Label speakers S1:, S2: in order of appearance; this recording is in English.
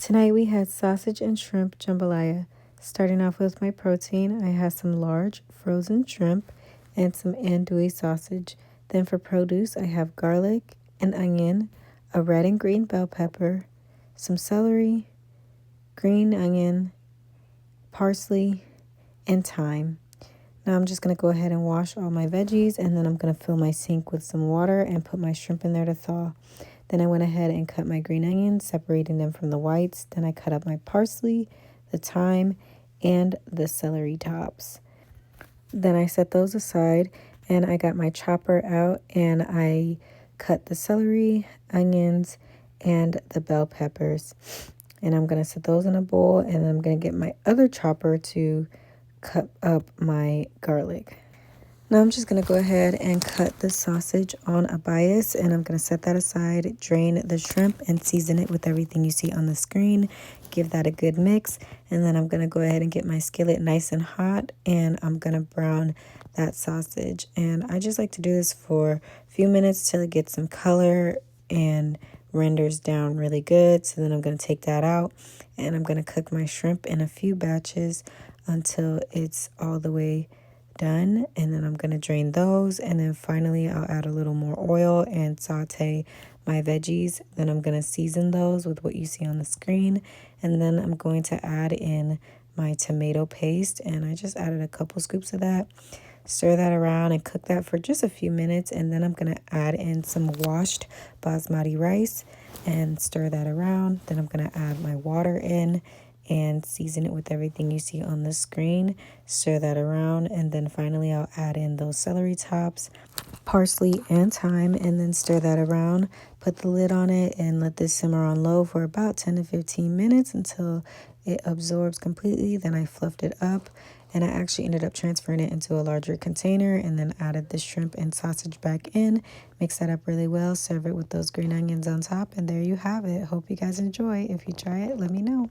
S1: Tonight we had sausage and shrimp jambalaya. Starting off with my protein, I had some large frozen shrimp and some andouille sausage. Then for produce, I have garlic, an onion, a red and green bell pepper, some celery, green onion, parsley, and thyme. Now I'm just going to go ahead and wash all my veggies, and then I'm going to fill my sink with some water and put my shrimp in there to thaw. Then I went ahead and cut my green onions, separating them from the whites. Then I cut up my parsley, the thyme, and the celery tops. Then I set those aside, and I got my chopper out, and I cut the celery, onions, and the bell peppers. And I'm going to set those in a bowl, and I'm going to get my other chopper to cut up my garlic. Now I'm just going to go ahead and cut the sausage on a bias, and I'm going to set that aside, drain the shrimp, and season it with everything you see on the screen. Give that a good mix, and then I'm going to go ahead and get my skillet nice and hot, and I'm going to brown that sausage. And I just like to do this for a few minutes till it gets some color and renders down really good. So then I'm going to take that out, and I'm going to cook my shrimp in a few batches until it's all the way done. And then I'm going to drain those, and then finally I'll add a little more oil and saute my veggies. Then I'm going to season those with what you see on the screen, and then I'm going to add in my tomato paste, and I just added a couple scoops of that. Stir that around and cook that for just a few minutes, and then I'm going to add in some washed basmati rice and stir that around. Then I'm going to add my water in and season it with everything you see on the screen. Stir that around, and then finally I'll add in those celery tops, parsley, and thyme, and then stir that around. Put the lid on it and let this simmer on low for about 10 to 15 minutes until it absorbs completely. Then I fluffed it up, and I actually ended up transferring it into a larger container, and then added the shrimp and sausage back in. Mix that up really well. Serve it with those green onions on top, and there you have it. Hope you guys enjoy. If you try it, let me know.